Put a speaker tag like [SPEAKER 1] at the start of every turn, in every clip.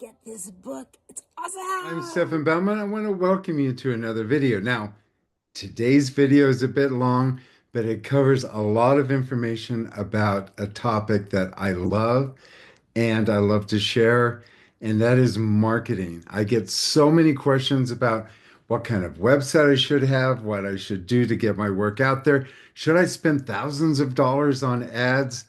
[SPEAKER 1] get this book. It's
[SPEAKER 2] I'm
[SPEAKER 1] awesome.
[SPEAKER 2] Stefan Baumann. I want to welcome you to another video. Now, today's video is a bit long, but it covers a lot of information about a topic that I love and I love to share, and that is marketing. I get so many questions about what kind of website I should have, what I should do to get my work out there. Should I spend thousands of dollars on ads?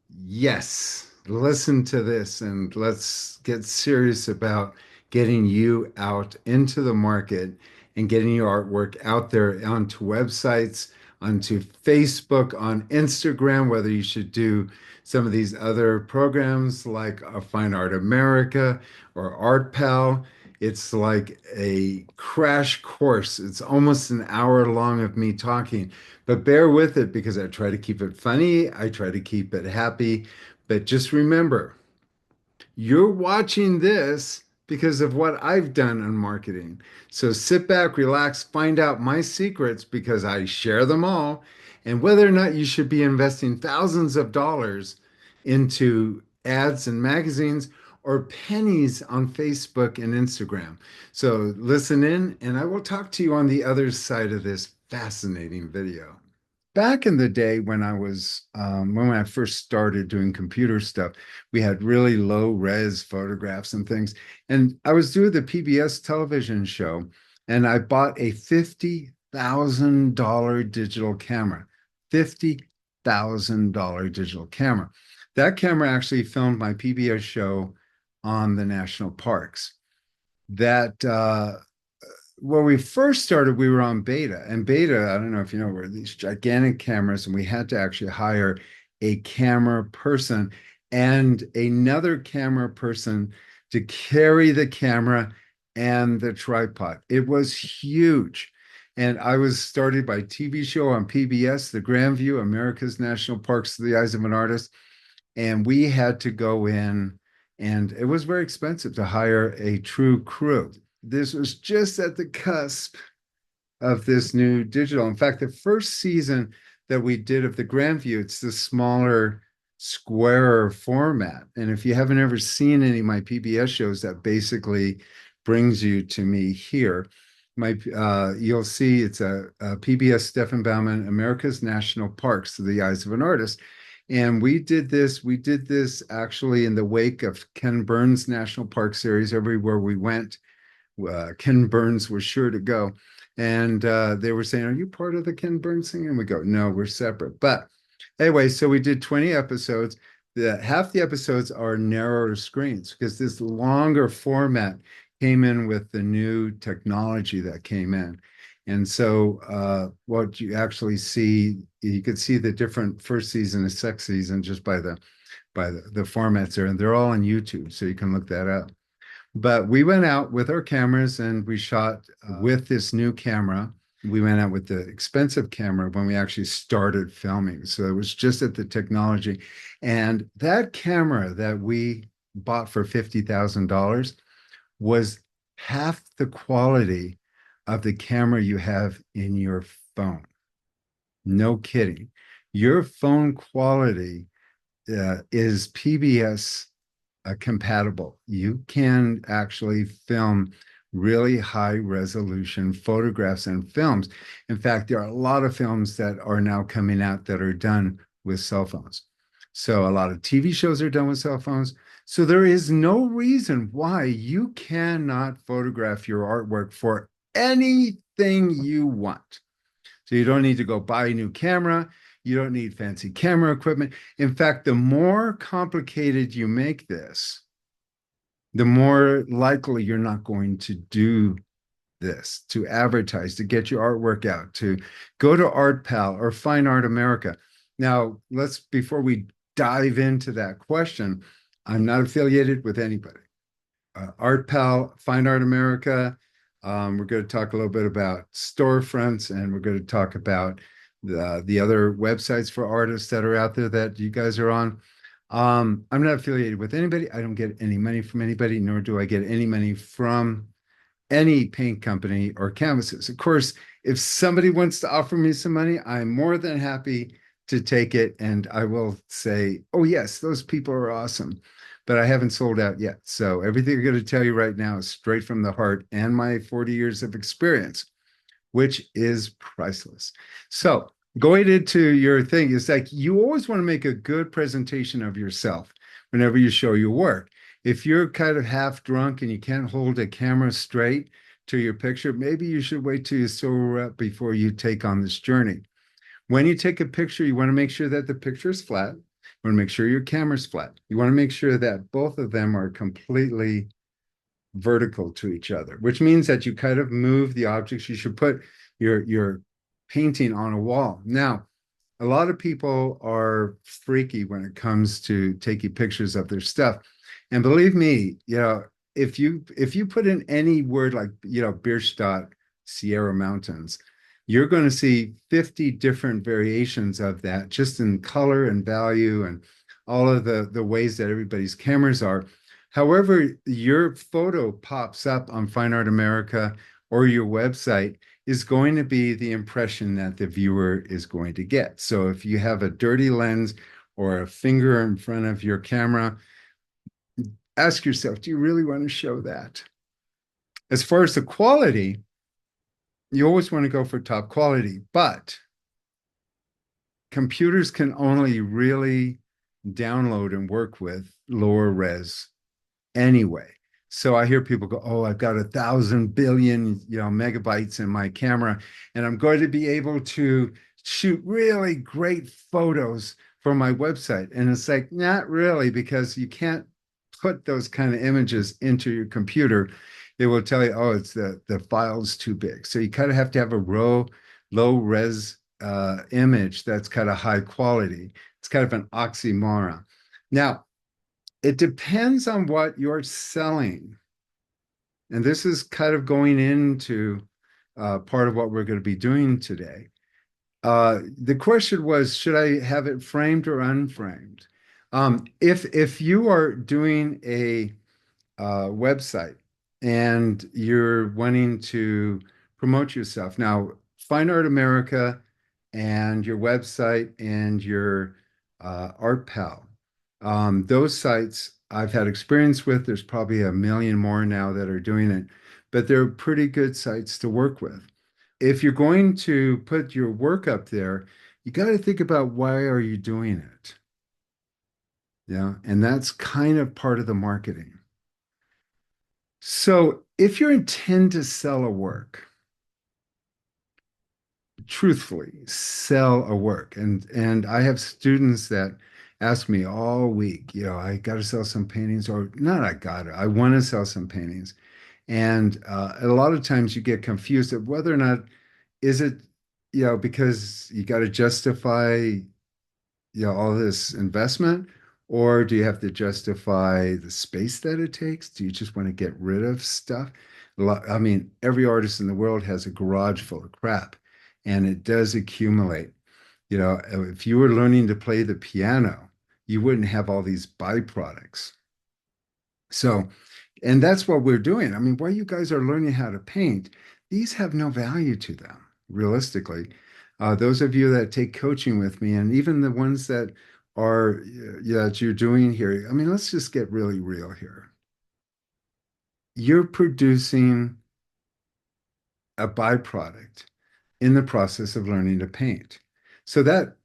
[SPEAKER 2] Yes, listen to this and let's get serious about getting you out into the market and getting your artwork out there onto websites, onto Facebook, on Instagram, whether you should do some of these other programs like Fine Art America or Art Pal. It's like a crash course. It's almost an hour long of me talking, but bear with it because I try to keep it funny. I try to keep it happy. But just remember, you're watching this because of what I've done on marketing. So sit back, relax, find out my secrets because I share them all, and whether or not you should be investing thousands of dollars into ads and magazines or pennies on Facebook and Instagram. So listen in, and I will talk to you on the other side of this fascinating video. Back in the day when I first started doing computer stuff, we had really low res photographs and things. And I was doing the PBS television show, and I bought a $50,000 digital camera. $50,000 digital camera. That camera actually filmed my PBS show on the national parks. That when we first started, we were on beta, and beta, I don't know if you know, were these gigantic cameras, and we had to actually hire a camera person and another camera person to carry the camera and the tripod. It was huge. And I was started by TV show on PBS, The Grand View, America's National Parks Through the Eyes of an Artist. And we had to go in, and it was very expensive to hire a true crew. This was just at the cusp of this new digital. In fact, the first season that we did of the Grandview, it's the smaller, squarer format. And if you haven't ever seen any of my PBS shows, that basically brings you to me here. You'll see it's a PBS Stefan Baumann, America's National Parks Through the Eyes of an Artist. And we did this actually in the wake of Ken Burns' National Park series. Everywhere we went, Ken Burns was sure to go. And they were saying, "Are you part of the Ken Burns thing?" And we go, "No, we're separate." But anyway, so we did 20 episodes. Half the episodes are narrower screens because this longer format came in with the new technology that came in. And so what you actually see, you could see the different first season and second season just by the formats there, and they're all on YouTube, so you can look that up. But we went out with our cameras and we shot with this new camera. We went out with the expensive camera when we actually started filming. So it was just at the technology. And that camera that we bought for $50,000 was half the quality of the camera you have in your phone. No kidding. Your phone quality is PBS compatible. You can actually film really high resolution photographs and films. In fact, there are a lot of films that are now coming out that are done with cell phones. So a lot of TV shows are done with cell phones. So there is no reason why you cannot photograph your artwork for anything you want. So you don't need to go buy a new camera. You don't need fancy camera equipment. In fact, the more complicated you make this, the more likely you're not going to do this, to advertise, to get your artwork out, to go to Art Pal or Fine Art America. Now, before we dive into that question, I'm not affiliated with anybody. Art Pal, Fine Art America. We're going to talk a little bit about storefronts, and we're going to talk about the other websites for artists that are out there that you guys are on. I'm not affiliated with anybody. I don't get any money from anybody, nor do I get any money from any paint company or canvases. Of course, if somebody wants to offer me some money, I'm more than happy to take it. And I will say, "Oh, yes, those people are awesome." but I haven't sold out yet. So everything I'm going to tell you right now is straight from the heart and my 40 years of experience, which is priceless. So going into your thing is like you always want to make a good presentation of yourself whenever you show your work. If you're kind of half drunk and you can't hold a camera straight to your picture, maybe you should wait till you're sober up before you take on this journey. When you take a picture, you want to make sure that the picture is flat. You want to make sure your camera's flat. You want to make sure that both of them are completely vertical to each other, which means that you kind of move the objects. You should put your painting on a wall. Now, a lot of people are freaky when it comes to taking pictures of their stuff. And believe me, if you put in any word like, Bierstadt, Sierra Mountains, you're going to see 50 different variations of that just in color and value and all of the ways that everybody's cameras are. However, your photo pops up on Fine Art America or your website is going to be the impression that the viewer is going to get. So if you have a dirty lens or a finger in front of your camera, ask yourself, do you really want to show that? As far as the quality, you always want to go for top quality, but computers can only really download and work with lower res anyway. So I hear people go, "Oh, I've got 1,000 billion, megabytes in my camera, and I'm going to be able to shoot really great photos for my website." And it's like, not really, because you can't put those kind of images into your computer. It will tell you, "Oh, it's the file's too big." So you kind of have to have a low res image that's kind of high quality. It's kind of an oxymoron. Now, it depends on what you're selling. And this is kind of going into part of what we're going to be doing today. The question was, should I have it framed or unframed? If you are doing a website and you're wanting to promote yourself, now Fine Art America and your website and your Art Pal, those sites I've had experience with. There's probably a million more now that are doing it, but they're pretty good sites to work with. If you're going to put your work up there, you got to think about why are you doing it? Yeah, and that's kind of part of the marketing. So if you intend to sell a work, truthfully sell a work, and I have students that ask me all week, I got to sell some paintings, or not, I want to sell some paintings. And a lot of times you get confused of whether or not is it, because you got to justify all this investment, or do you have to justify the space that it takes? Do you just want to get rid of stuff? I mean, every artist in the world has a garage full of crap, and it does accumulate. If you were learning to play the piano, you wouldn't have all these byproducts. So, and that's what we're doing. I mean, while you guys are learning how to paint, these have no value to them, realistically. Those of you that take coaching with me, and even the ones that are, yeah, that you're doing here, I mean, let's just get really real here. You're producing a byproduct in the process of learning to paint. So that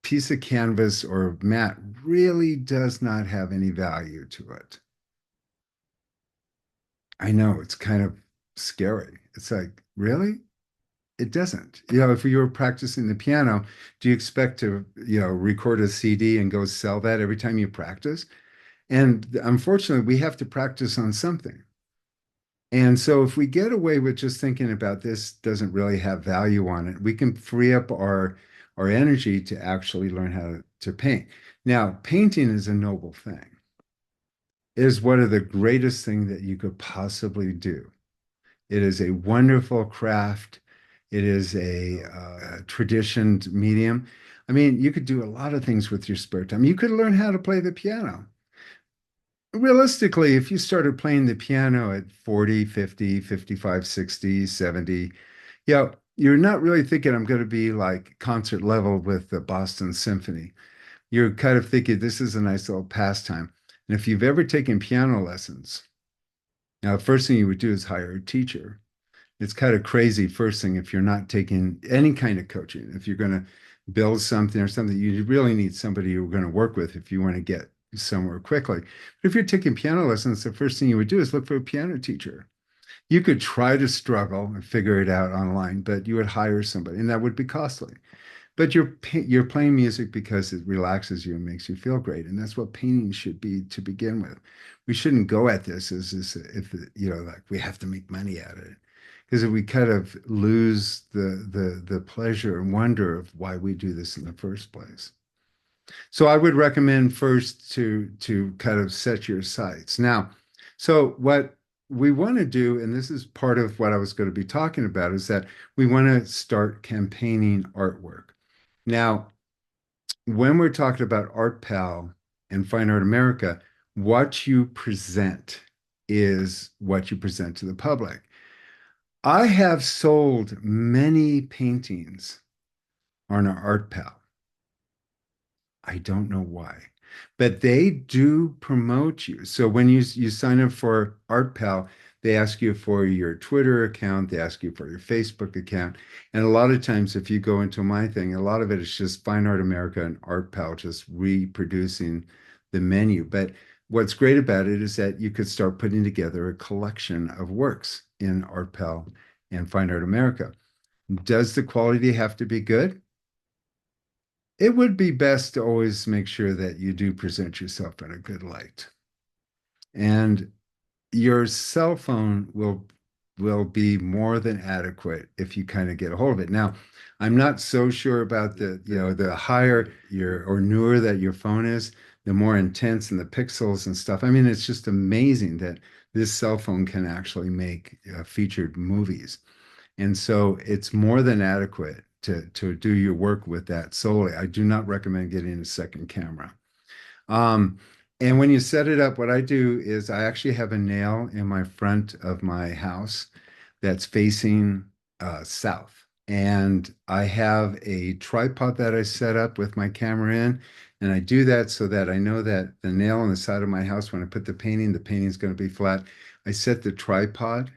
[SPEAKER 2] piece of canvas or mat really does not have any value to it. I know it's kind of scary. It's like, really? It doesn't. If you were practicing the piano, do you expect to, record a CD and go sell that every time you practice? And unfortunately, we have to practice on something. And so if we get away with just thinking about this doesn't really have value on it, we can free up our energy to actually learn how to paint. Now, painting is a noble thing. It is one of the greatest things that you could possibly do. It is a wonderful craft. It is a traditioned medium. I mean, you could do a lot of things with your spare time. You could learn how to play the piano. Realistically, if you started playing the piano at 40, 50, 55, 60, 70, you're not really thinking I'm going to be like concert level with the Boston Symphony. You're kind of thinking this is a nice little pastime. And if you've ever taken piano lessons, now the first thing you would do is hire a teacher. It's kind of crazy first thing if you're not taking any kind of coaching. If you're going to build something or something, you really need somebody you're going to work with if you want to get somewhere quickly. But if you're taking piano lessons, the first thing you would do is look for a piano teacher. You could try to struggle and figure it out online, but you would hire somebody, and that would be costly. But you're playing music because it relaxes you and makes you feel great, and that's what painting should be to begin with. We shouldn't go at this as if like we have to make money at it, because we kind of lose the pleasure and wonder of why we do this in the first place. So I would recommend first to kind of set your sights. Now, so what we want to do, and this is part of what I was going to be talking about, is that we want to start campaigning artwork. Now, when we're talking about Art Pal and Fine Art America, what you present is what you present to the public. I have sold many paintings on Art Pal. I don't know why, but they do promote you. So when you sign up for Art Pal, they ask you for your Twitter account, they ask you for your Facebook account. And a lot of times, if you go into my thing, a lot of it is just Fine Art America and Art Pal just reproducing the menu. But what's great about it is that you could start putting together a collection of works in Art Pal and Fine Art America. Does the quality have to be good? It would be best to always make sure that you do present yourself in a good light. And your cell phone will be more than adequate if you kind of get a hold of it. Now, I'm not so sure about the higher your or newer that your phone is, the more intense and the pixels and stuff. I mean, it's just amazing that this cell phone can actually make featured movies. And so it's more than adequate to do your work with that solely. I do not recommend getting a second camera. Um, and when you set it up, what I do is I actually have a nail in my front of my house that's facing south. And I have a tripod that I set up with my camera in. And I do that so that I know that the nail on the side of my house, when I put the painting's going to be flat. I set the tripod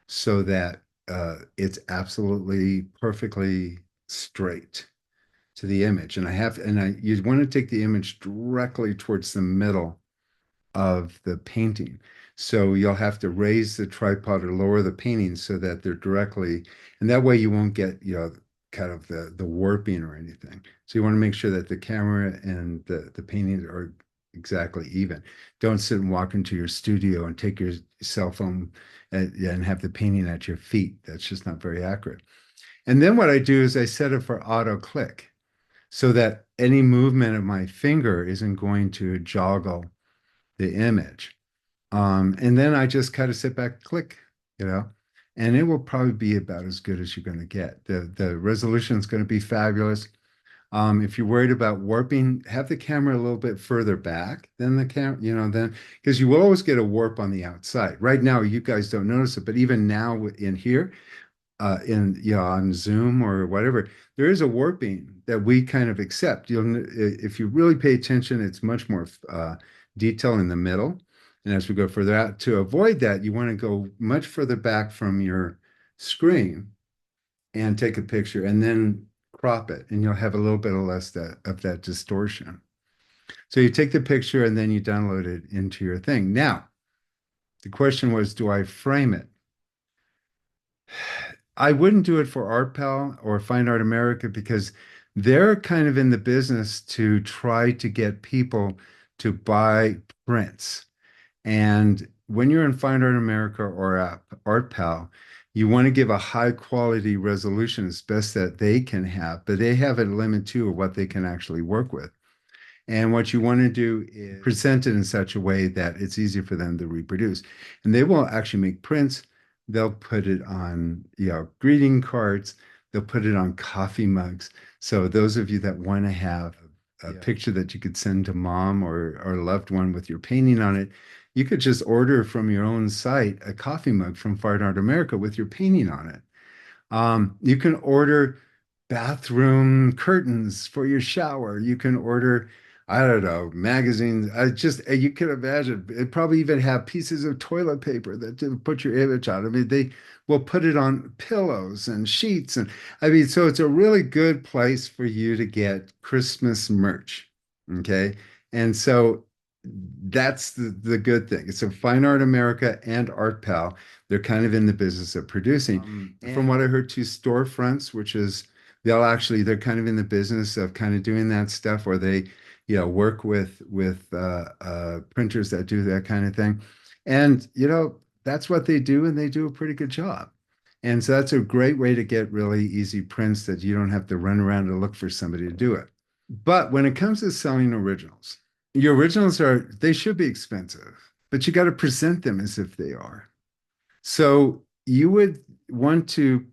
[SPEAKER 2] so that it's absolutely perfectly straight to the image. You want to take the image directly towards the middle of the painting. So you'll have to raise the tripod or lower the painting so that they're directly, and that way you won't get, kind of the warping or anything. So you want to make sure that the camera and the paintings are exactly even. Don't sit and walk into your studio and take your cell phone and have the painting at your feet. That's just not very accurate. And then what I do is I set it for auto click so that any movement of my finger isn't going to joggle the image. And then I just kind of sit back, click, you know, and it will probably be about as good as you're going to get. The resolution is going to be fabulous. If you're worried about warping, have the camera a little bit further back than the camera, then because you will always get a warp on the outside. Right now, you guys don't notice it, but even now in here, on Zoom or whatever, there is a warping that we kind of accept. If you really pay attention, it's much more detail in the middle. And as we go further out, to avoid that, you want to go much further back from your screen and take a picture and then crop it, and you'll have a little bit of less of that distortion. So you take the picture and then you download it into your thing. Now, the question was, do I frame it? I wouldn't do it for Art Pal or Fine Art America because they're kind of in the business to try to get people to buy prints. And when you're in Fine Art America or Art Pal, you want to give a high quality resolution as best that they can have, but they have a limit too of what they can actually work with. And what you want to do is present it in such a way that it's easy for them to reproduce. And they will actually make prints. They'll put it on, greeting cards. They'll put it on coffee mugs. So those of you that want to have a picture that you could send to mom or a loved one with your painting on it, you could just order from your own site a coffee mug from Fine Art America with your painting on it. You can order bathroom curtains for your shower. You can order I don't know, magazines. I just, you can imagine, it probably even have pieces of toilet paper that to put your image on. I mean, they will put it on pillows and sheets. And I mean, so it's a really good place for you to get Christmas merch. Okay. And so that's the good thing. It's a Fine Art America and Art Pal. They're kind of in the business of producing. From what I heard, two storefronts, which is they're kind of in the business of kind of doing that stuff, or they work with printers that do that kind of thing. And that's what they do, and they do a pretty good job. And so that's a great way to get really easy prints that you don't have to run around and look for somebody to do it. But when it comes to selling originals, your originals they should be expensive, but you got to present them as if they are. So you would want to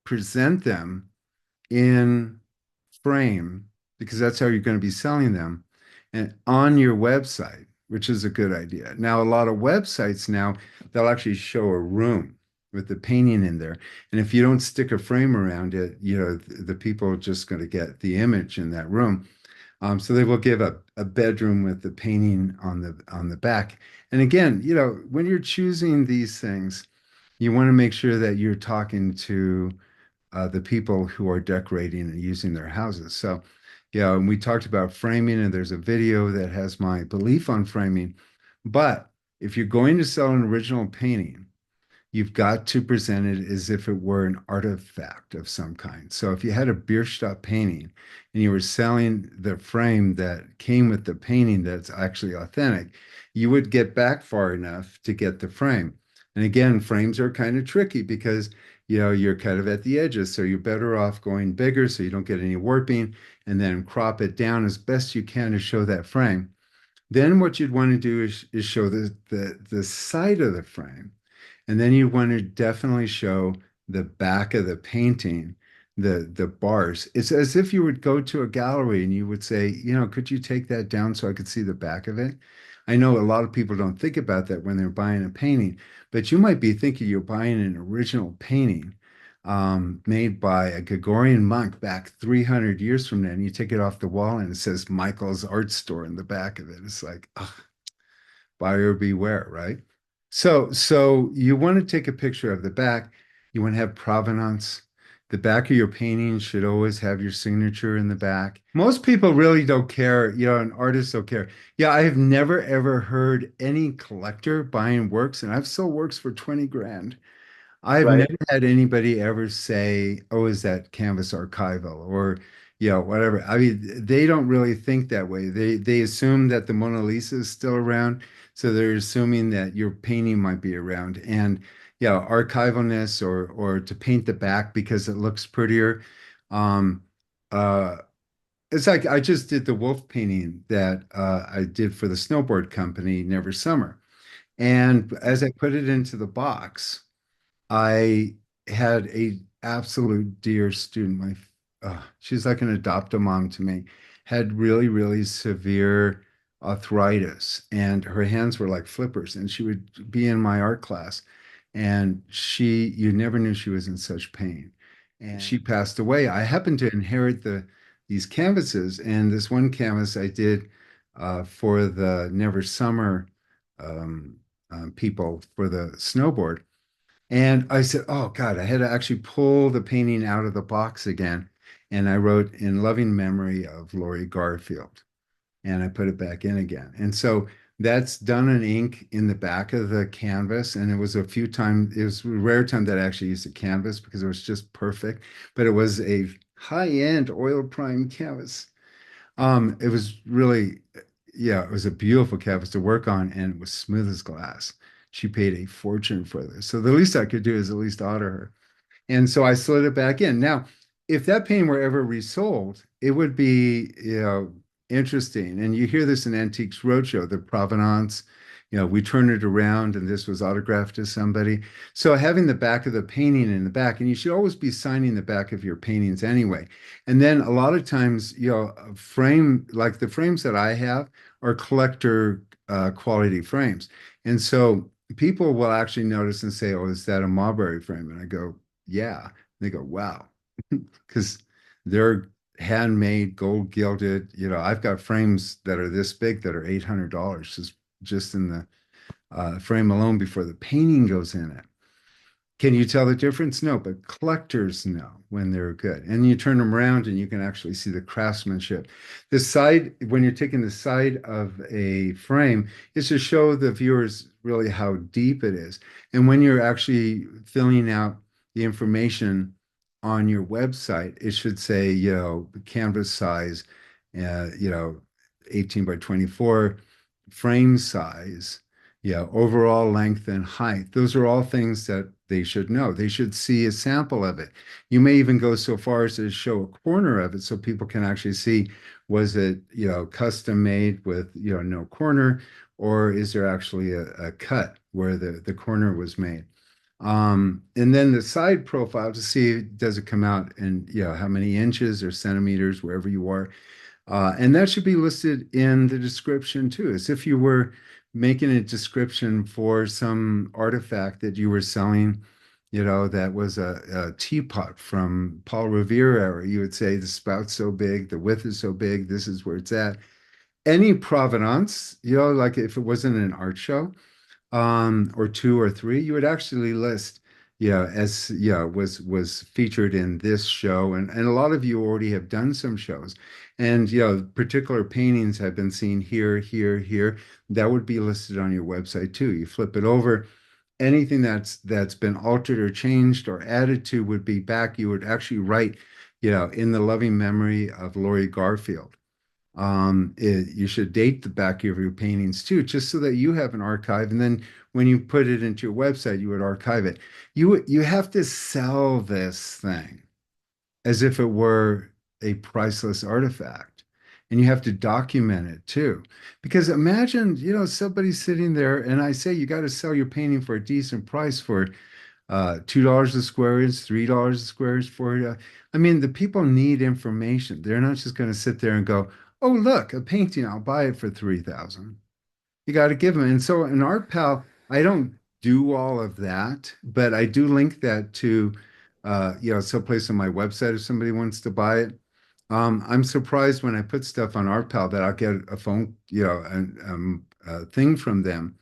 [SPEAKER 2] present them in frame because that's how you're going to be selling them and on your website, which is a good idea. Now, a lot of websites now, they'll actually show a room with the painting in there. And if you don't stick a frame around it, the people are just going to get the image in that room. So they will give a bedroom with the painting on the back. And again, when you're choosing these things, you want to make sure that you're talking to the people who are decorating and using their houses. So, yeah, and we talked about framing, and there's a video that has my belief on framing. But if you're going to sell an original painting, you've got to present it as if it were an artifact of some kind. So if you had a Bierstadt painting and you were selling the frame that came with the painting that's actually authentic, you would get back far enough to get the frame. And again, frames are kind of tricky because you're kind of at the edges, so you're better off going bigger so you don't get any warping, and then crop it down as best you can to show that frame. Then what you'd want to do is show the side of the frame. And then you want to definitely show the back of the painting, the bars. It's as if you would go to a gallery and you would say, could you take that down so I could see the back of it? I know a lot of people don't think about that when they're buying a painting, but you might be thinking you're buying an original painting made by a Gregorian monk back 300 years from now, and you take it off the wall and it says Michael's Art Store in the back of it. It's like, ugh, buyer beware, right? So you want to take a picture of the back. You want to have provenance. The back of your painting should always have your signature in the back. Most people really don't care, and artists don't care. Yeah, I have never ever heard any collector buying works, and I've sold works for 20 grand. I've
[SPEAKER 1] Right.
[SPEAKER 2] never had anybody ever say, "Oh, is that canvas archival?" or, whatever. I mean, they don't really think that way. They assume that the Mona Lisa is still around, so they're assuming that your painting might be around. And archivalness or to paint the back because it looks prettier. Um, uh, it's like I just did the wolf painting that I did for the snowboard company, Never Summer. And as I put it into the box, I had a absolute dear student. She's like an adoptive mom to me. Had really, really severe arthritis, and her hands were like flippers. And she would be in my art class, and you never knew she was in such pain. And she passed away. I happened to inherit these canvases, and this one canvas I did for the Never Summer um, people for the snowboard. And I said, oh God, I had to actually pull the painting out of the box again. And I wrote in loving memory of Laurie Garfield. And I put it back in again. And so that's done in ink in the back of the canvas. And it was a rare time that I actually used a canvas because it was just perfect. But it was a high-end oil prime canvas. It was really, yeah, it was a beautiful canvas to work on, and it was smooth as glass. She paid a fortune for this. So the least I could do is at least honor her. And so I slid it back in. Now, if that painting were ever resold, it would be, interesting. And you hear this in Antiques Roadshow, the provenance, we turn it around and this was autographed to somebody. So having the back of the painting in the back, and you should always be signing the back of your paintings anyway. And then a lot of times, a frame, like the frames that I have are collector quality frames. And so people will actually notice and say, oh, is that a Marbury frame? And I go, yeah. And they go, wow. Because they're handmade, gold gilded. I've got frames that are this big that are $800 just in the frame alone before the painting goes in it. Can you tell the difference? No, but collectors know when they're good. And you turn them around and you can actually see the craftsmanship. The side, when you're taking the side of a frame, is to show the viewers really how deep it is. And when you're actually filling out the information on your website, it should say, canvas size, uh, you know, 18 by 24, frame size, overall length and height. Those are all things that they should know. They should see a sample of it. You may even go so far as to show a corner of it so people can actually see, was it, custom made with, no corner, or is there actually a cut where the corner was made? And then the side profile to see, does it come out in, how many inches or centimeters, wherever you are. And that should be listed in the description too, as if you were making a description for some artifact that you were selling, that was a teapot from Paul Revere era. You would say the spout's so big, the width is so big, this is where it's at. Any provenance, like if it wasn't an art show, or two or three, you would actually list, as was featured in this show, and a lot of you already have done some shows, and particular paintings have been seen here, here, here. That would be listed on your website too. You flip it over, anything that's been altered or changed or added to would be back. You would actually write, in the loving memory of Laurie Garfield. You should date the back of your paintings too, just so that you have an archive. And then when you put it into your website, you would archive it. You have to sell this thing as if it were a priceless artifact. And you have to document it too. Because imagine, somebody sitting there, and I say you got to sell your painting for a decent price for $2 a square inch, $3 a square inch for it. I mean, the people need information. They're not just going to sit there and go, "Oh, look, a painting, I'll buy it for 3,000." You got to give them. And so in Art Pal, I don't do all of that, but I do link that to, someplace on my website if somebody wants to buy it. I'm surprised when I put stuff on Art Pal that I'll get a phone, a thing from them.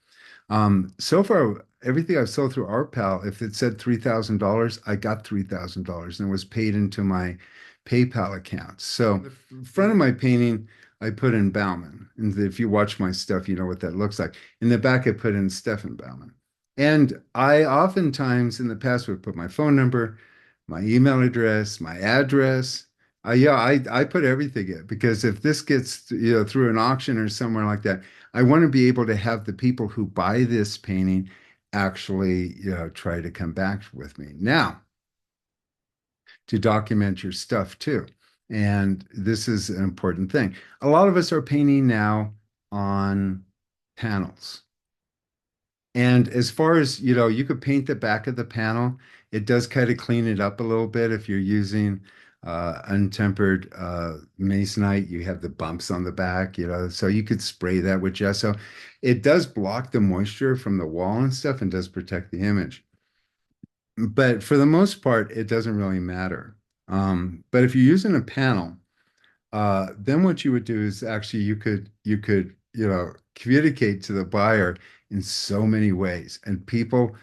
[SPEAKER 2] So far, everything I've sold through ArtPal, if it said $3,000, I got $3,000 and it was paid into my PayPal account. So the front of my painting, I put in Baumann. And if you watch my stuff, you know what that looks like. In the back, I put in Stefan Baumann. And I oftentimes in the past would put my phone number, my email address, my address. I put everything in because if this gets, through an auction or somewhere like that, I want to be able to have the people who buy this painting actually, try to come back with me. Now, to document your stuff too. And this is an important thing. A lot of us are painting now on panels. And as far as, you could paint the back of the panel. It does kind of clean it up a little bit if you're using untempered masonite. You have the bumps on the back, so you could spray that with gesso. It does block the moisture from the wall and stuff and does protect the image. But for the most part, it doesn't really matter. But if you're using a panel, then what you would do is actually you could communicate to the buyer in so many ways, and people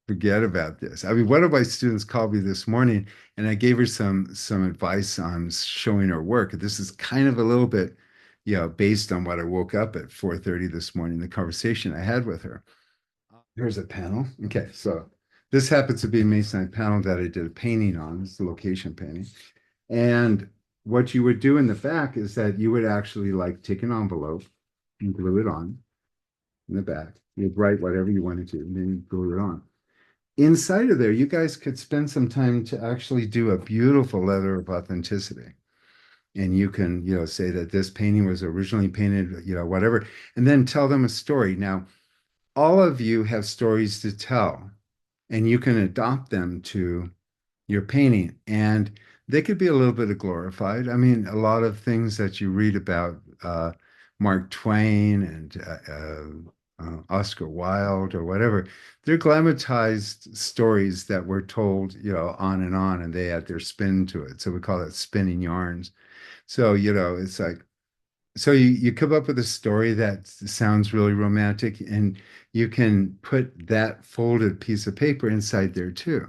[SPEAKER 2] forget about this. I mean, one of my students called me this morning, and I gave her some advice on showing her work. This is kind of a little bit, based on what I woke up at 4:30 this morning, the conversation I had with her. Here's a panel. Okay, so this happens to be a masonite panel that I did a painting on. It's the location painting. And what you would do in the back is that you would actually like take an envelope and glue it on in the back. You'd write whatever you wanted to, and then you glue it on. Inside of there, you guys could spend some time to actually do a beautiful letter of authenticity. And you can, say that this painting was originally painted, whatever, and then tell them a story. Now, all of you have stories to tell, and you can adopt them to your painting. And they could be a little bit of glorified. I mean, a lot of things that you read about Mark Twain and Oscar Wilde or whatever. They're glamatized stories that were told, on, and they add their spin to it. So we call it spinning yarns. So, it's like, so you come up with a story that sounds really romantic, and you can put that folded piece of paper inside there too.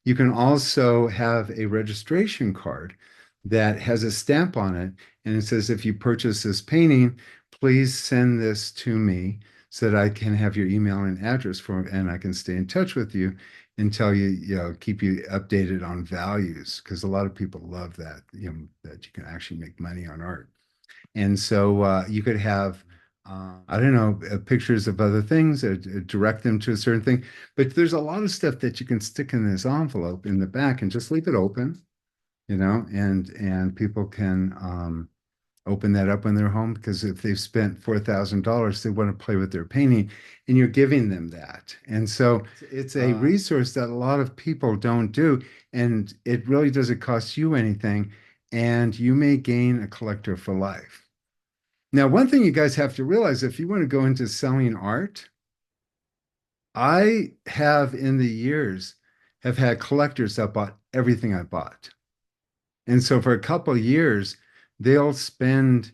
[SPEAKER 2] You can also have a registration card that has a stamp on it, and it says, if you purchase this painting, please send this to me so that I can have your email and address and I can stay in touch with you and tell you, keep you updated on values, because a lot of people love that, that you can actually make money on art. And so you could have, I don't know, pictures of other things, direct them to a certain thing. But there's a lot of stuff that you can stick in this envelope in the back and just leave it open, and people can open that up when they're home, because if they've spent $4,000, they want to play with their painting, and you're giving them that. And so it's a resource that a lot of people don't do, and it really doesn't cost you anything, and you may gain a collector for life. Now, one thing you guys have to realize, if you want to go into selling art, I have in the years have had collectors that bought everything I bought. And so for a couple of years, they'll spend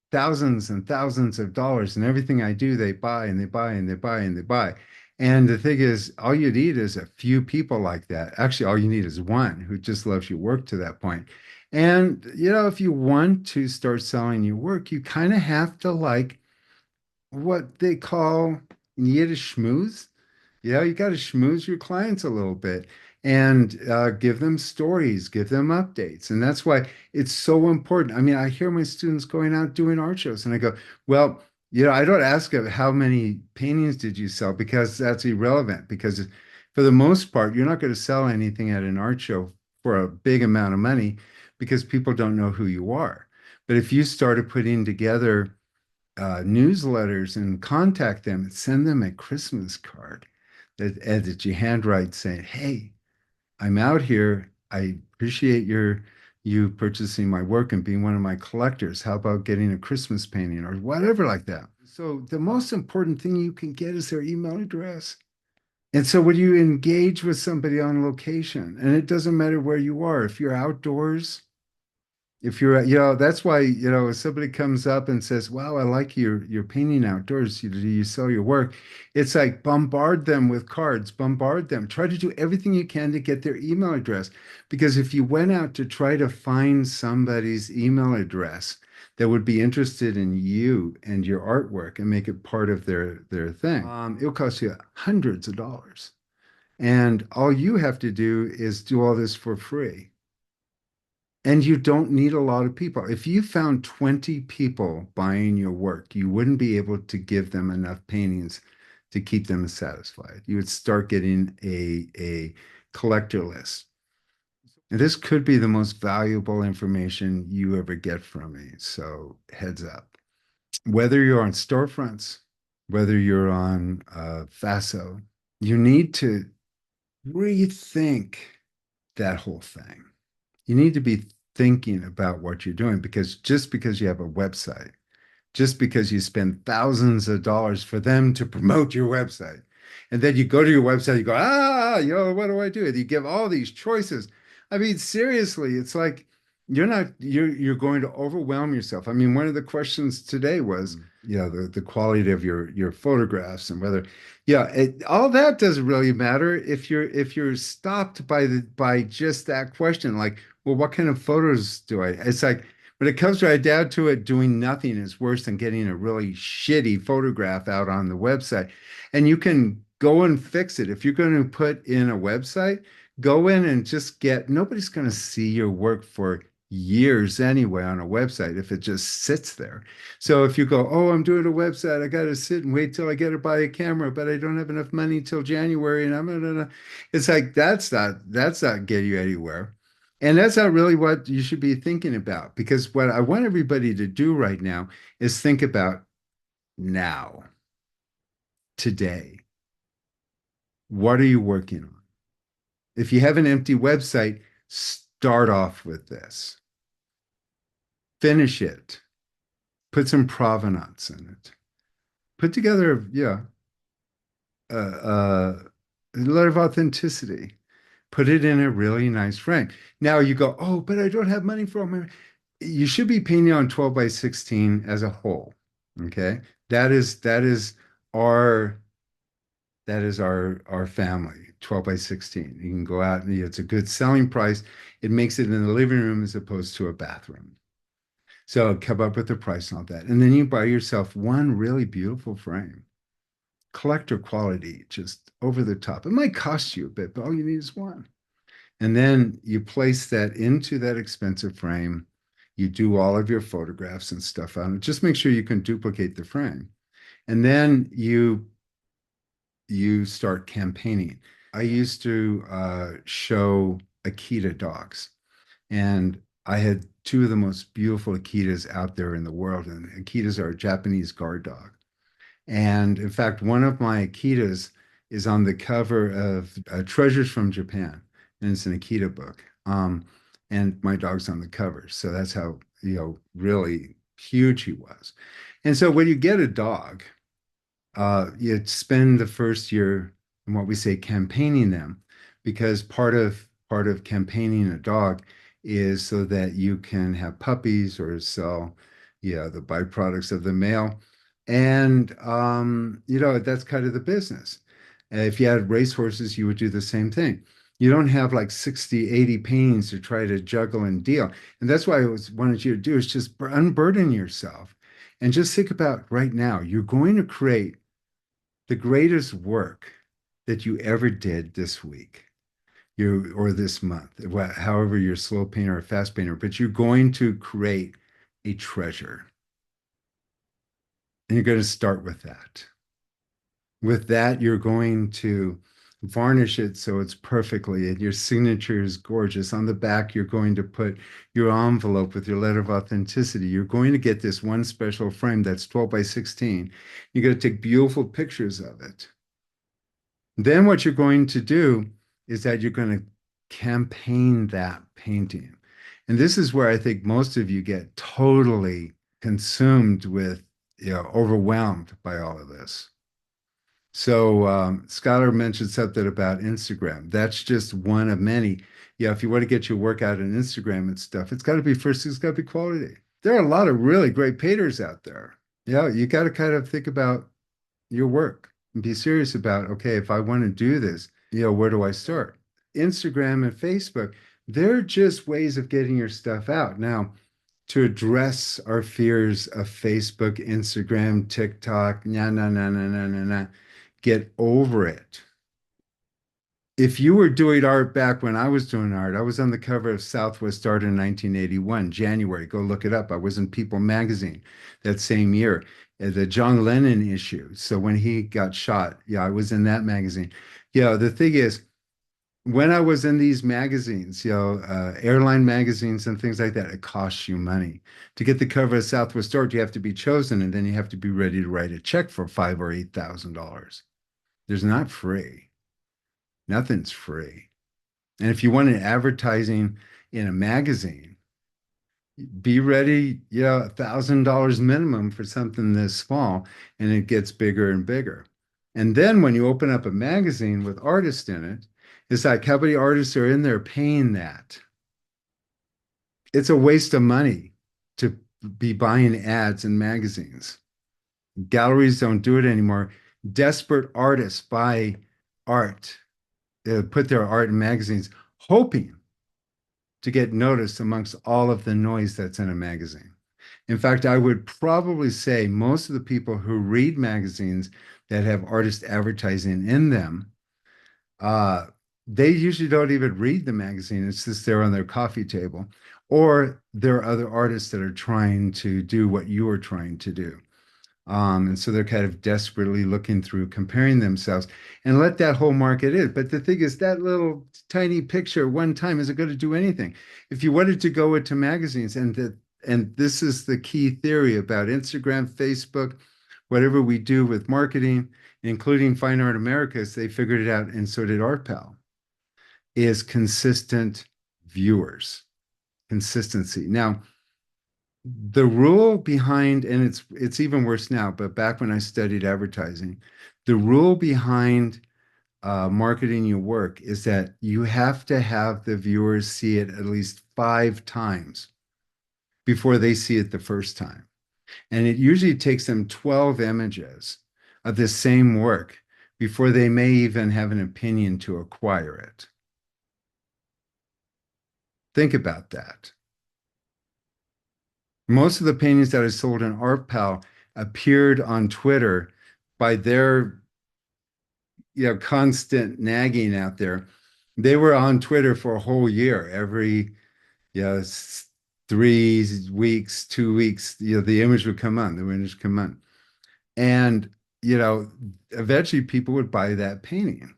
[SPEAKER 2] thousands and thousands of dollars, and everything I do, they buy and they buy and they buy and they buy. And the thing is, all you need is a few people like that. Actually, all you need is one who just loves your work to that point. And, if you want to start selling your work, you kind of have to like what they call in Yiddish schmooze. You got to schmooze your clients a little bit and give them stories, give them updates. And that's why it's so important. I mean, I hear my students going out doing art shows, and I go, well, I don't ask them how many paintings did you sell, because that's irrelevant. Because for the most part, you're not going to sell anything at an art show for a big amount of money, because people don't know who you are. But if you started putting together newsletters and contact them and send them a Christmas card that you handwrite saying, "Hey, I'm out here. I appreciate you purchasing my work and being one of my collectors. How about getting a Christmas painting or whatever like that?" So the most important thing you can get is their email address. And so when you engage with somebody on location, and it doesn't matter where you are, if you're outdoors, if you're, that's why, if somebody comes up and says, "Wow, I like your painting outdoors. Do you sell your work?" It's like bombard them with cards, bombard them. Try to do everything you can to get their email address. Because if you went out to try to find somebody's email address that would be interested in you and your artwork and make it part of their thing, it'll cost you hundreds of dollars. And all you have to do is do all this for free. And you don't need a lot of people. If you found 20 people buying your work, you wouldn't be able to give them enough paintings to keep them satisfied. You would start getting a collector list. And this could be the most valuable information you ever get from me. So heads up. Whether you're on storefronts, whether you're on Faso, you need to rethink that whole thing. You need to be thinking about what you're doing, because just because you have a website, just because you spend thousands of dollars for them to promote your website, and then you go to your website, you go, what do I do? And you give all these choices. I mean, seriously, it's like you're going to overwhelm yourself. I mean, one of the questions today was, the quality of your photographs, and whether, all that doesn't really matter if you're stopped by just that question, like, well, what kind of photos do I? It's like, when it comes right down to it, doing nothing is worse than getting a really shitty photograph out on the website. And you can go and fix it. If you're going to put in a website, go in and just nobody's going to see your work for years anyway on a website if it just sits there. So if you go, "Oh, I'm doing a website, I got to sit and wait till I get to buy a camera, but I don't have enough money till January," and I'm gonna, it's like, that's not getting you anywhere. And that's not really what you should be thinking about, because what I want everybody to do right now is think about now, today. What are you working on? If you have an empty website, start off with this. Finish it. Put some provenance in it. Put together, yeah, a lot of authenticity. Put it in a really nice frame. Now you go, oh, but I don't have money for them. You should be painting on 12 by 16 as a whole. Okay. That is our our family, 12 by 16. You can go out and it's a good selling price. It makes it in the living room as opposed to a bathroom. So come up with the price and all that. And then you buy yourself one really beautiful frame, collector quality, just over the top. It might cost you a bit, but all you need is one. And then you place that into that expensive frame. You do all of your photographs and stuff on it. Just make sure you can duplicate the frame. And then you start campaigning. I used to show Akita dogs, and I had two of the most beautiful Akitas out there in the world. And Akitas are a Japanese guard dog. And in fact, one of my Akitas is on the cover of Treasures from Japan, and it's an Akita book. And my dog's on the cover. So that's how, really huge he was. And so when you get a dog, you spend the first year in what we say campaigning them, because part of campaigning a dog is so that you can have puppies or sell, the byproducts of the male, and that's kind of the business. If you had racehorses, you would do the same thing. You don't have like 60, 80 paintings to try to juggle and deal. And that's why I wanted you to do is just unburden yourself and just think about right now, you're going to create the greatest work that you ever did this week, you or this month, however you're a slow painter or a fast painter, but you're going to create a treasure. And you're going to start with that. With that, you're going to varnish it so it's perfectly, and your signature is gorgeous. On the back, you're going to put your envelope with your letter of authenticity. You're going to get this one special frame that's 12 by 16. You're going to take beautiful pictures of it. Then what you're going to do is that you're going to campaign that painting. And this is where I think most of you get totally consumed with, overwhelmed by all of this. So Skylar mentioned something about Instagram. That's just one of many. Yeah, if you want to get your work out on Instagram and stuff, it's got to be first, it's got to be quality. There are a lot of really great painters out there. Yeah, you got to kind of think about your work and be serious about, okay, if I want to do this, where do I start? Instagram and Facebook, they're just ways of getting your stuff out. Now, to address our fears of Facebook, Instagram, TikTok, nah, nah, nah, nah, nah, nah, nah, get over it. If you were doing art back when I was doing art, I was on the cover of Southwest Art in 1981, January. Go look it up. I was in People magazine that same year, the John Lennon issue. So when he got shot, yeah, I was in that magazine. The thing is, when I was in these magazines, airline magazines and things like that, it costs you money. To get the cover of Southwest Art, you have to be chosen, and then you have to be ready to write a check for $5,000 or $8,000. There's not free. Nothing's free. And if you want an advertising in a magazine, be ready, $1,000 minimum for something this small, and it gets bigger and bigger. And then when you open up a magazine with artists in it, it's like how many artists are in there paying that? It's a waste of money to be buying ads in magazines. Galleries don't do it anymore. Desperate artists buy art, put their art in magazines, hoping to get noticed amongst all of the noise that's in a magazine. In fact, I would probably say most of the people who read magazines that have artist advertising in them, uh, they usually don't even read the magazine. It's just there on their coffee table. Or there are other artists that are trying to do what you are trying to do. And so they're kind of desperately looking through, comparing themselves, and let that whole market in. But the thing is, that little tiny picture one time isn't going to do anything. If you wanted to go into magazines, and this is the key theory about Instagram, Facebook, whatever we do with marketing, including Fine Art Americas, they figured it out, and so did ArtPal, is consistent viewers, consistency. Now, The rule behind, and it's even worse now, but back when I studied advertising, the rule behind marketing your work is that you have to have the viewers see it at least 5 times before they see it the first time. And it usually takes them 12 images of the same work before they may even have an opinion to acquire it. Think about that. Most of the paintings that I sold in ArtPal appeared on Twitter by their constant nagging out there. They were on Twitter for a whole year. Every 3 weeks, 2 weeks, the image would come on, the image would come on. And, you know, eventually people would buy that painting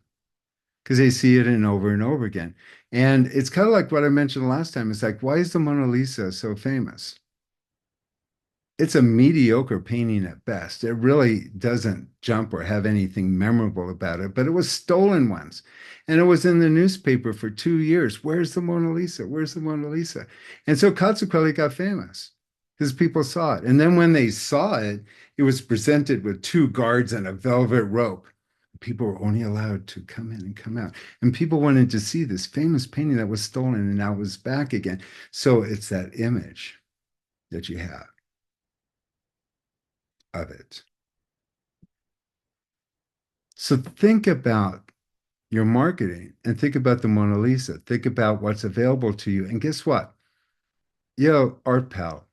[SPEAKER 2] because they see it in over and over again. And it's kind of like what I mentioned last time. It's like, why is the Mona Lisa so famous? It's a mediocre painting at best. It really doesn't jump or have anything memorable about it, but it was stolen once. And it was in the newspaper for 2 years. Where's the Mona Lisa? Where's the Mona Lisa? And so consequently it got famous because people saw it. And then when they saw it, it was presented with two guards and a velvet rope. People were only allowed to come in and come out. And people wanted to see this famous painting that was stolen and now was back again. So it's that image that you have of it. So think about your marketing and think about the Mona Lisa. Think about what's available to you. And guess what? ArtPal,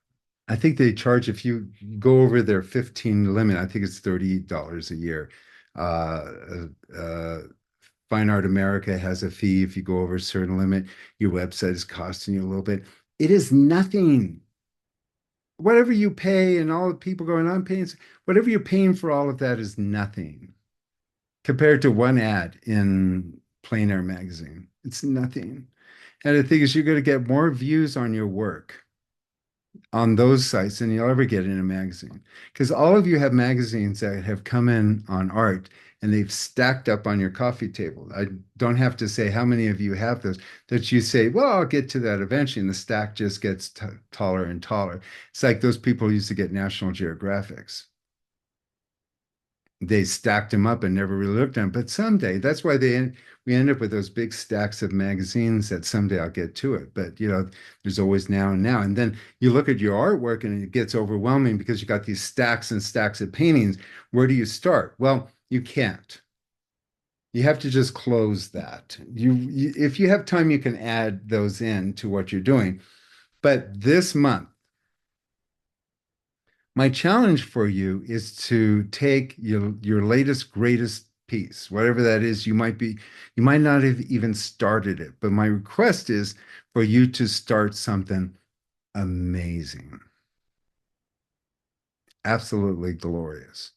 [SPEAKER 2] I think they charge if you go over their 15 limit, I think it's $30 a year. Uh, uh, Fine Art America has a fee if you go over a certain limit. Your website is costing you a little bit. It is nothing. Whatever you pay and all the people going on paying, whatever you're paying for all of that is nothing compared to one ad in Plain Air magazine. It's nothing. And the thing is, you're going to get more views on your work on those sites than you'll ever get in a magazine. Because all of you have magazines that have come in on art and they've stacked up on your coffee table. I don't have to say how many of you have those that you say, well, I'll get to that eventually. And the stack just gets taller and taller. It's like those people who used to get National Geographics. They stacked them up and never really looked at them. But someday, that's why we end up with those big stacks of magazines that someday I'll get to it. But there's always now and now. And then you look at your artwork and it gets overwhelming because you got these stacks and stacks of paintings. Where do you start? Well, you can't. You have to just close that. If you have time, you can add those in to what you're doing. But this month, my challenge for you is to take your latest, greatest piece, whatever that is. You might not have even started it, but my request is for you to start something amazing, absolutely glorious.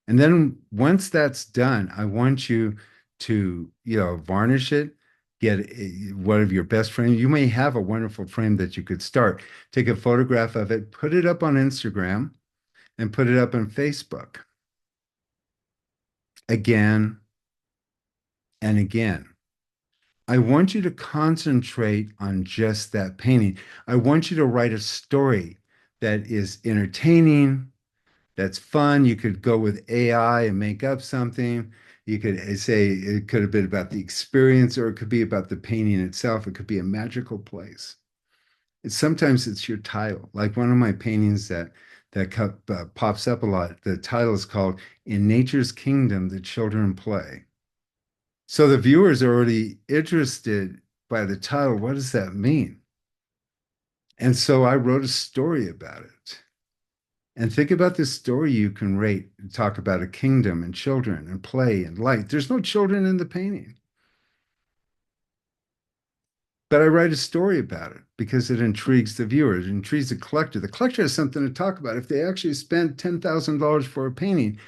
[SPEAKER 2] And then once that's done, I want you to, varnish it, get one of your best frames. You may have a wonderful frame that you could start. Take a photograph of it, put it up on Instagram and put it up on Facebook again and again. I want you to concentrate on just that painting. I want you to write a story that is entertaining, that's fun. You could go with AI and make up something. You could say it could have been about the experience, or it could be about the painting itself. It could be a magical place. Sometimes it's your title. Like one of my paintings that pops up a lot. The title is called "In Nature's Kingdom, the Children Play." So the viewers are already interested by the title. What does that mean? And so I wrote a story about it. And think about this story you can rate, talk about a kingdom and children and play and light. There's no children in the painting. But I write a story about it because it intrigues the viewer, it intrigues the collector. The collector has something to talk about. If they actually spent $10,000 for a painting,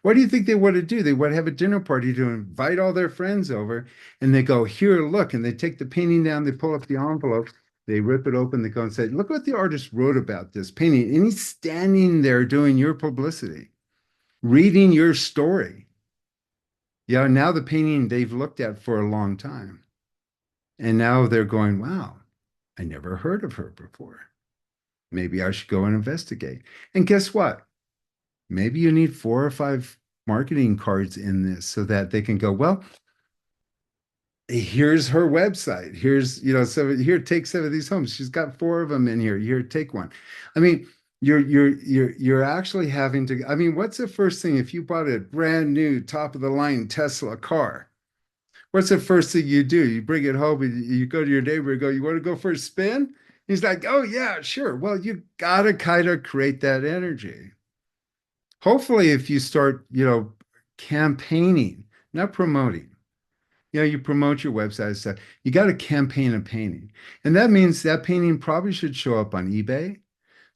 [SPEAKER 2] what do you think they want to do? They want to have a dinner party to invite all their friends over, and they go, here, look, and they take the painting down, they pull up the envelope, they rip it open, they go and say, look what the artist wrote about this painting. And he's standing there doing your publicity, reading your story. Yeah, now the painting they've looked at for a long time. And now they're going, wow, I never heard of her before. Maybe I should go and investigate. And guess what? Maybe you need 4 or 5 marketing cards in this so that they can go, well, here's her website. Here's, so here, take some of these homes. She's got 4 of them in here. Here, take one. I mean, you're actually having to, I mean, what's the first thing if you bought a brand new top of the line Tesla car? What's the first thing you do? You bring it home and you go to your neighbor and go, you want to go for a spin? He's like, oh yeah, sure. Well, you gotta kind of create that energy. Hopefully, if you start, campaigning, not promoting, you promote your website and stuff. You got to campaign a painting. And that means that painting probably should show up on eBay.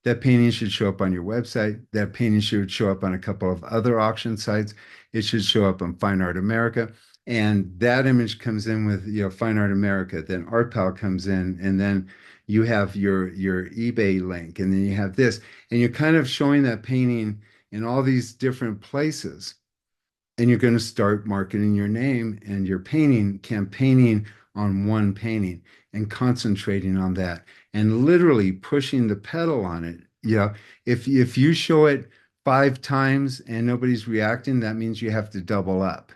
[SPEAKER 2] That painting should show up on your website. That painting should show up on a couple of other auction sites. It should show up on Fine Art America. And that image comes in with, Fine Art America. Then ArtPal comes in, and then you have your eBay link, and then you have this, and you're kind of showing that painting in all these different places. And you're going to start marketing your name and your painting, campaigning on one painting and concentrating on that and literally pushing the pedal on it. If you show it 5 times and nobody's reacting, that means you have to double up.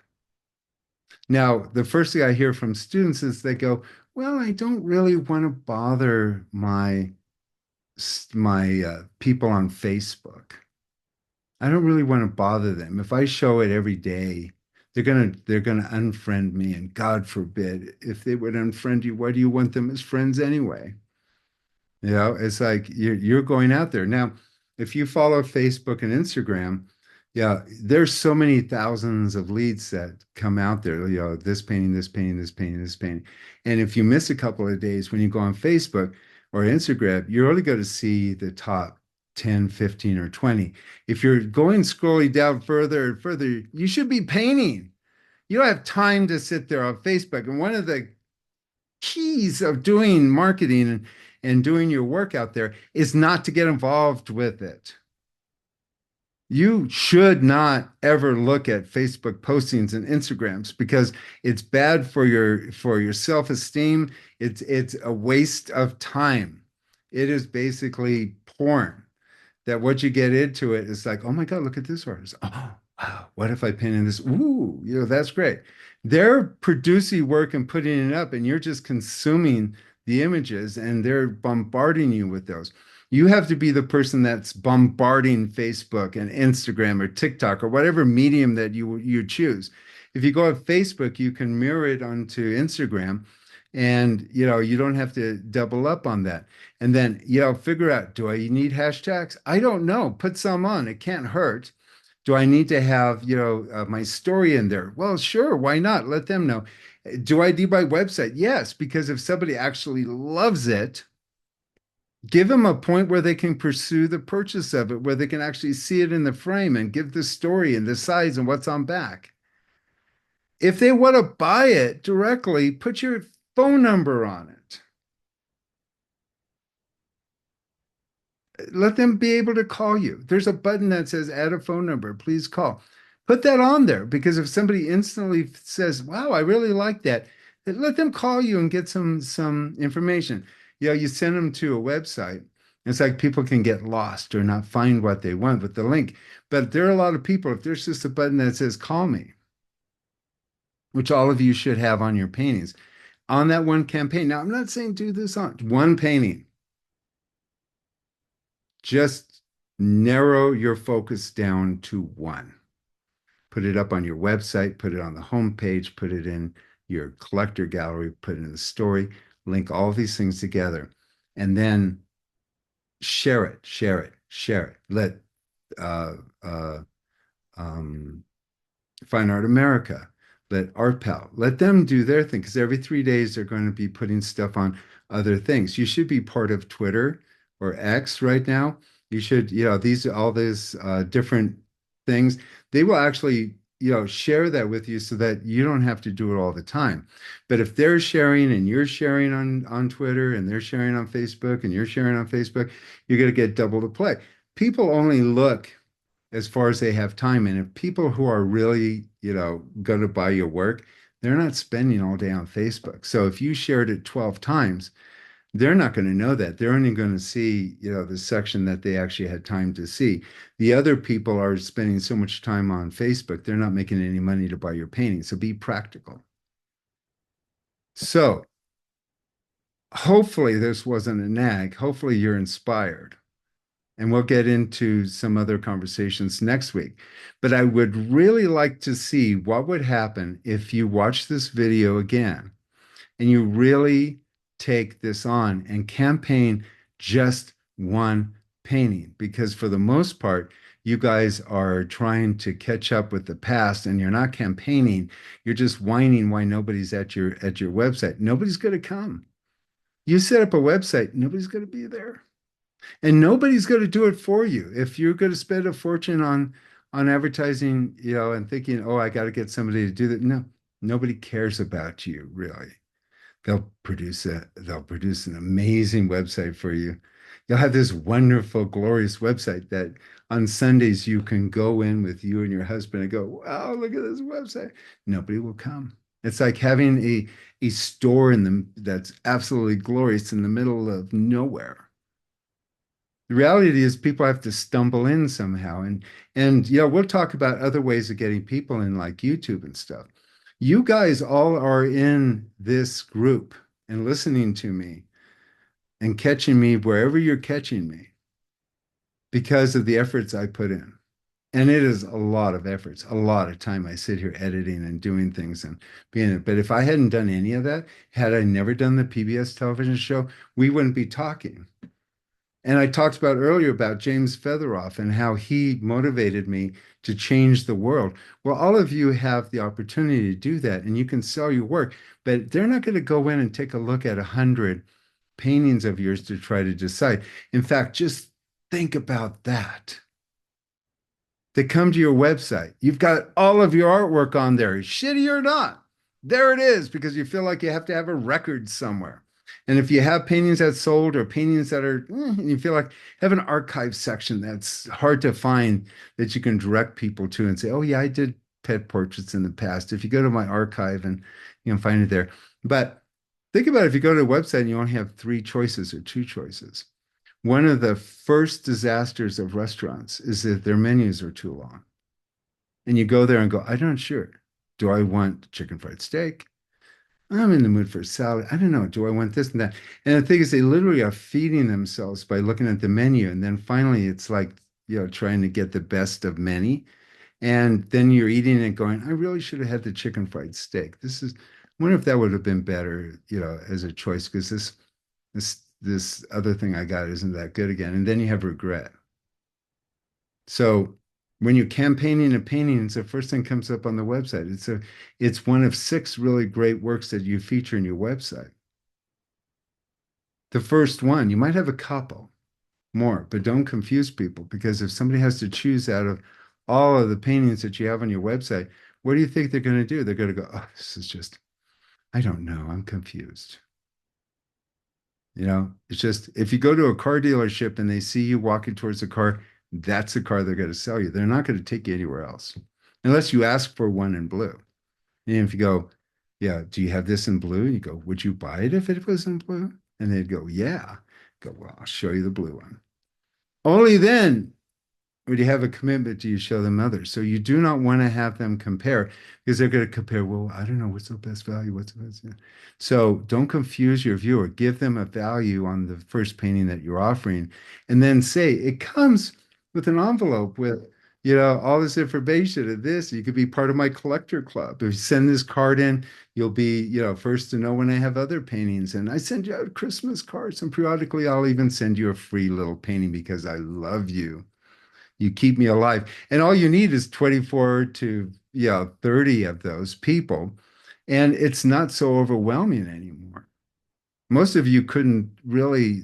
[SPEAKER 2] Now, the first thing I hear from students is they go, well, I don't really want to bother my people on Facebook. I don't really want to bother them. If I show it every day, they're gonna unfriend me. And God forbid, if they would unfriend you, why do you want them as friends anyway? It's like you're going out there. Now, if you follow Facebook and Instagram, yeah, there's so many thousands of leads that come out there, this painting, this painting, this painting, this painting. And if you miss a couple of days when you go on Facebook or Instagram, you're only going to see the top 10, 15, or 20. If you're going scrolling down further and further, you should be painting. You don't have time to sit there on Facebook. And one of the keys of doing marketing and doing your work out there is not to get involved with it. You should not ever look at Facebook postings and Instagrams because it's bad for your self-esteem. It's a waste of time. It is basically porn. That what you get into it is like, oh my God, look at this artist. Oh, wow. What if I painted this? Ooh, that's great. They're producing work and putting it up, and you're just consuming the images, and they're bombarding you with those. You have to be the person that's bombarding Facebook and Instagram or TikTok or whatever medium that you choose. If you go on Facebook, you can mirror it onto Instagram, and you don't have to double up on that. And then figure out, do I need hashtags? I don't know. Put some on. It can't hurt. Do I need to have my story in there? Well, sure. Why not? Let them know. Do I need my website? Yes, because if somebody actually loves it, give them a point where they can pursue the purchase of it, where they can actually see it in the frame and give the story and the size and what's on back. If they want to buy it directly, put your phone number on it. Let them be able to call you. There's a button that says add a phone number, please call. Put that on there because if somebody instantly says, wow, I really like that, let them call you and get some information. You send them to a website. It's like people can get lost or not find what they want with the link. But there are a lot of people, if there's just a button that says call me, which all of you should have on your paintings, on that one campaign. Now, I'm not saying do this on one painting. Just narrow your focus down to one. Put it up on your website, put it on the homepage, put it in your collector gallery, put it in the story, link all these things together, and then share it, share it, share it. Let Fine Art America, let ArtPal, let them do their thing because every 3 days they're going to be putting stuff on other things. You should be part of Twitter or X right now. You should, all these different things. They will actually, share that with you so that you don't have to do it all the time. But if they're sharing and you're sharing on Twitter and they're sharing on Facebook and you're sharing on Facebook, you're going to get double the play. People only look as far as they have time. And if people who are really, going to buy your work, they're not spending all day on Facebook. So if you shared it 12 times, They're not going to know that. They're only going to see, the section that they actually had time to see. The other people are spending so much time on Facebook, they're not making any money to buy your painting. So be practical. So hopefully this wasn't a nag. Hopefully you're inspired. And we'll get into some other conversations next week. But I would really like to see what would happen if you watch this video again and you really take this on and campaign just one painting. Because for the most part, you guys are trying to catch up with the past and you're not campaigning. You're just whining why nobody's at your website. Nobody's going to come. You set up a website, nobody's going to be there. And nobody's going to do it for you. If you're going to spend a fortune on advertising, and thinking, oh, I got to get somebody to do that. No, nobody cares about you, really. They'll produce an amazing website for you. You'll have this wonderful, glorious website that on Sundays you can go in with you and your husband and go, wow, look at this website. Nobody will come. It's like having a store in them that's absolutely glorious in the middle of nowhere. The reality is people have to stumble in somehow. And we'll talk about other ways of getting people in, like YouTube and stuff. You guys all are in this group and listening to me and catching me wherever you're catching me because of the efforts I put in. And it is a lot of efforts, a lot of time I sit here editing and doing things and being it. But if I hadn't done any of that, had I never done the PBS television show, we wouldn't be talking. And I talked about earlier about James Featheroff and how he motivated me to change the world. Well, all of you have the opportunity to do that and you can sell your work, but they're not going to go in and take a look at 100 paintings of yours to try to decide. In fact, just think about that. They come to your website. You've got all of your artwork on there, shitty or not. There it is, because you feel like you have to have a record somewhere. And if you have paintings that sold or paintings that are, you feel like have an archive section that's hard to find that you can direct people to and say, oh yeah, I did pet portraits in the past. If you go to my archive and you can find it there. But think about it, if you go to a website and you only have three choices or two choices. One of the first disasters of restaurants is that their menus are too long. And you go there and go, I'm not sure. Do I want chicken fried steak? I'm in the mood for a salad. I don't know. Do I want this and that? And the thing is, they literally are feeding themselves by looking at the menu. And then finally, it's like, trying to get the best of many. And then you're eating it going, I really should have had the chicken fried steak. I wonder if that would have been better, as a choice, because this other thing I got isn't that good again. And then you have regret. So when you're campaigning a painting, it's the first thing comes up on the website. It's one of 6 really great works that you feature in your website. The first one, you might have a couple more, but don't confuse people, because if somebody has to choose out of all of the paintings that you have on your website, what do you think they're going to do? They're going to go, oh, this is just, I don't know, I'm confused. It's just, if you go to a car dealership and they see you walking towards a car, that's the car they're going to sell you. They're not going to take you anywhere else unless you ask for one in blue. And if you go, yeah, do you have this in blue? And you go, would you buy it if it was in blue? And they'd go, yeah. Go, well, I'll show you the blue one. Only then would you have a commitment, do you show them others? So you do not want to have them compare, because they're going to compare, well, I don't know, what's the best value? What's the best? So don't confuse your viewer. Give them a value on the first painting that you're offering. And then say, it comes with an envelope with, all this information and this. You could be part of my collector club. If you send this card in, you'll be, first to know when I have other paintings. And I send you out Christmas cards. And periodically, I'll even send you a free little painting because I love you. You keep me alive. And all you need is 24 to 30 of those people. And it's not so overwhelming anymore. Most of you couldn't really,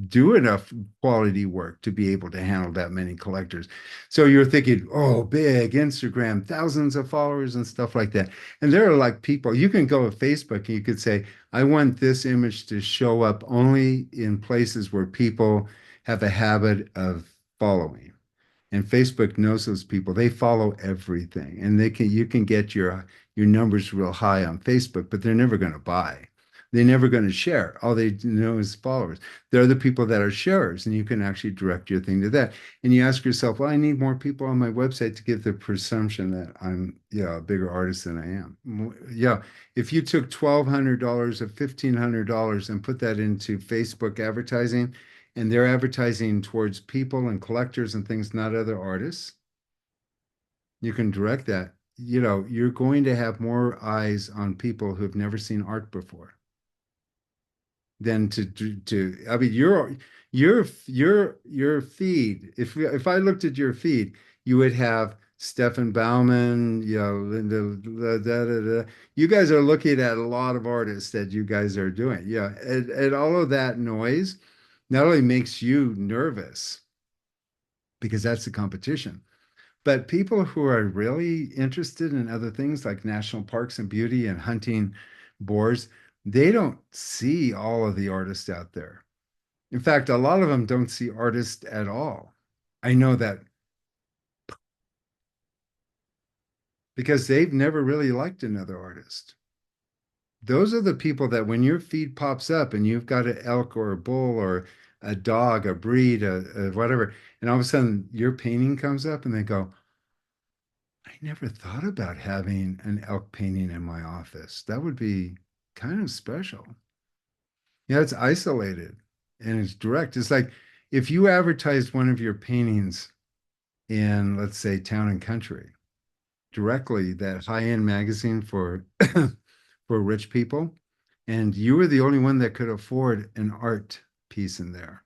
[SPEAKER 2] do enough quality work to be able to handle that many collectors. So you're thinking, oh, big Instagram, thousands of followers and stuff like that. And there are like people, you can go to Facebook and you could say, I want this image to show up only in places where people have a habit of following. And Facebook knows those people. They follow everything. And you can get your numbers real high on Facebook, but they're never going to buy. They're never going to share. All they know is followers. They're the people that are sharers, and you can actually direct your thing to that. And you ask yourself, well, I need more people on my website to give the presumption that I'm, a bigger artist than I am. Yeah, if you took $1,200 or $1,500 and put that into Facebook advertising, and they're advertising towards people and collectors and things, not other artists, you can direct that. You're going to have more eyes on people who've never seen art before than I mean, your feed, if I looked at your feed, you would have Stefan Baumann, Linda, da, da, da. You guys are looking at a lot of artists that you guys are doing. Yeah. And all of that noise not only makes you nervous because that's the competition, but people who are really interested in other things like national parks and beauty and hunting boars, they don't see all of the artists out there. In fact, a lot of them don't see artists at all. I know that because they've never really liked another artist. Those are the people that when your feed pops up and you've got an elk or a bull or a dog, a breed, a whatever, and all of a sudden your painting comes up and they go, I never thought about having an elk painting in my office. That would be kind of special. Yeah, it's isolated and it's direct. It's like if you advertised one of your paintings in, let's say, Town and Country, directly, that high-end magazine for for rich people, and you were the only one that could afford an art piece in there.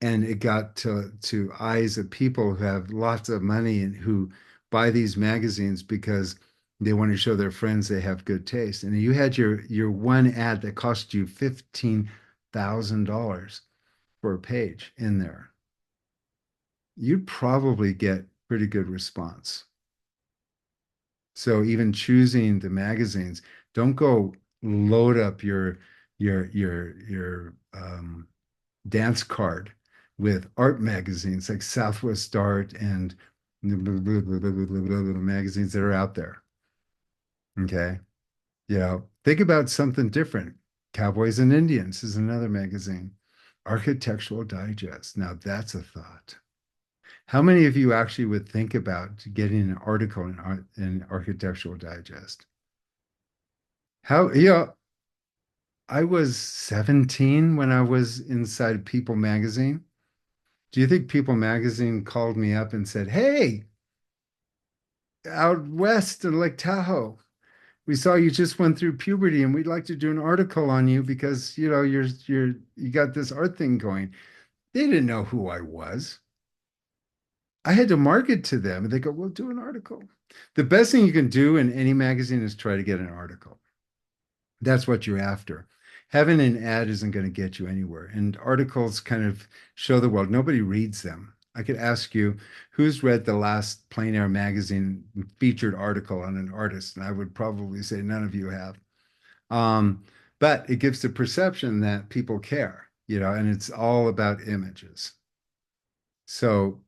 [SPEAKER 2] And it got to eyes of people who have lots of money and who buy these magazines because they want to show their friends they have good taste. And you had your one ad that cost you $15,000 for a page in there. You'd probably get pretty good response. So even choosing the magazines, don't go load up your dance card with art magazines like Southwest Art and magazines that are out there. Okay. Think about something different. Cowboys and Indians is another magazine. Architectural Digest. Now that's a thought. How many of you actually would think about getting an article in Architectural Digest? How, I was 17 when I was inside People magazine. Do you think People magazine called me up and said, "Hey, out west in Lake Tahoe, we saw you just went through puberty and we'd like to do an article on you because, you got this art thing going." They didn't know who I was. I had to market to them and they go, "Well, do an article." The best thing you can do in any magazine is try to get an article. That's what you're after. Having an ad isn't going to get you anywhere. And articles kind of show the world. Nobody reads them. I could ask you, who's read the last Plein Air magazine featured article on an artist? And I would probably say none of you have. Um, but it gives the perception that people care, and it's all about images. So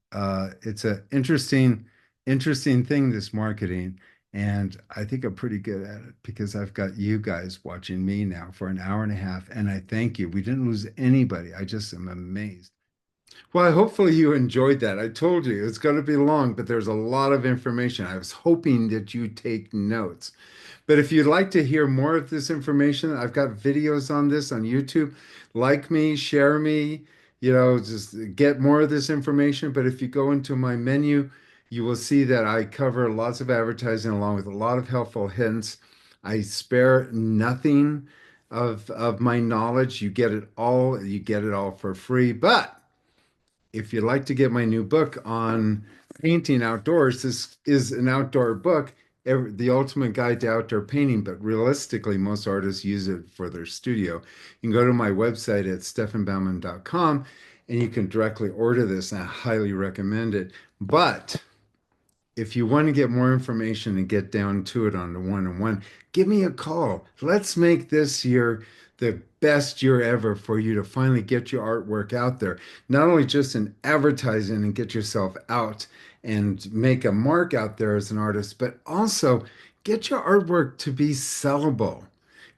[SPEAKER 2] it's an interesting thing, this marketing. And I think I'm pretty good at it because I've got you guys watching me now for an hour and a half. And I thank you. We didn't lose anybody. I just am amazed. Well, hopefully you enjoyed that. I told you it's going to be long, but there's a lot of information. I was hoping that you take notes. But if you'd like to hear more of this information, I've got videos on this on YouTube. Like me, share me, just get more of this information. But if you go into my menu, you will see that I cover lots of advertising along with a lot of helpful hints. I spare nothing of my knowledge. You get it all for free. But if you'd like to get my new book on painting outdoors, this is an outdoor book, The Ultimate Guide to Outdoor Painting, but realistically, most artists use it for their studio. You can go to my website at stefanbaumann.com and you can directly order this, and I highly recommend it. But if you want to get more information and get down to it on the one-on-one, give me a call. Let's make this year the best year ever for you to finally get your artwork out there. Not only just in advertising and get yourself out and make a mark out there as an artist, but also get your artwork to be sellable.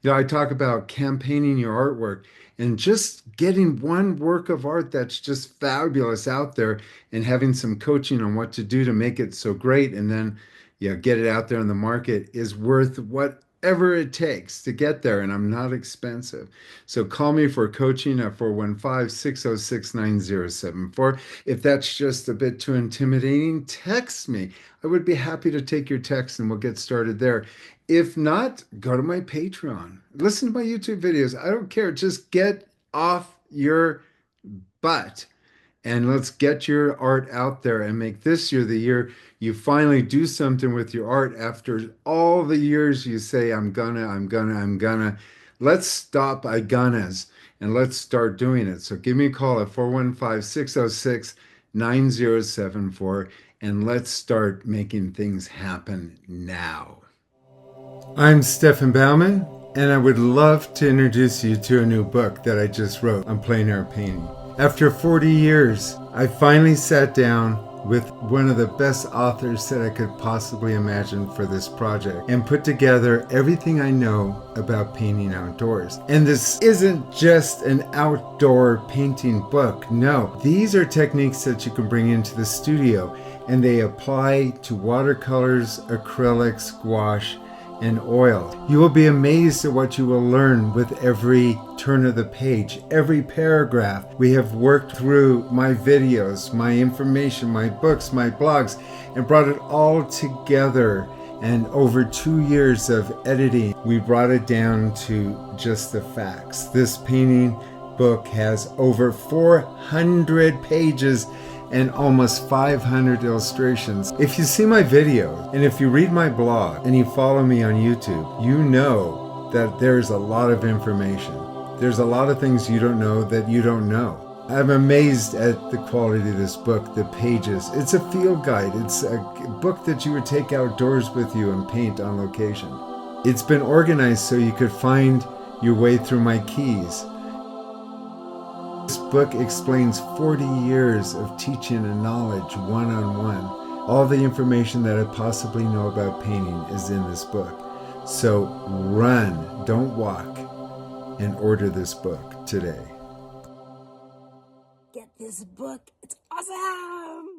[SPEAKER 2] I talk about campaigning your artwork and just getting one work of art that's just fabulous out there and having some coaching on what to do to make it so great. And then, get it out there in the market is worth whatever it takes to get there. And I'm not expensive. So call me for coaching at 415-606-9074. If that's just a bit too intimidating, text me. I would be happy to take your text and we'll get started there. If not, go to my Patreon. Listen to my YouTube videos. I don't care. Just get off your butt and let's get your art out there and make this year the year you finally do something with your art after all the years you say, I'm gonna, I'm gonna, I'm gonna. Let's stop I gonnas and let's start doing it. So give me a call at 415-606-9074 and let's start making things happen now. I'm Stefan Baumann, and I would love to introduce you to a new book that I just wrote on plein air painting. After 40 years, I finally sat down with one of the best authors that I could possibly imagine for this project and put together everything I know about painting outdoors. And this isn't just an outdoor painting book. No, these are techniques that you can bring into the studio, and they apply to watercolors, acrylics, gouache, and oil. You will be amazed at what you will learn with every turn of the page, every paragraph. We have worked through my videos, my information, my books, my blogs, and brought it all together. And over 2 years of editing, we brought it down to just the facts. This painting book has over 400 pages and almost 500 illustrations. If you see my videos and if you read my blog and you follow me on YouTube, you know that there's a lot of information. There's a lot of things you don't know that you don't know. I'm amazed at the quality of this book, the pages. It's a field guide. It's a book that you would take outdoors with you and paint on location. It's been organized so you could find your way through my keys. This book explains 40 years of teaching and knowledge one-on-one. All the information that I possibly know about painting is in this book. So run, don't walk, and order this book today.
[SPEAKER 1] Get this book. It's awesome.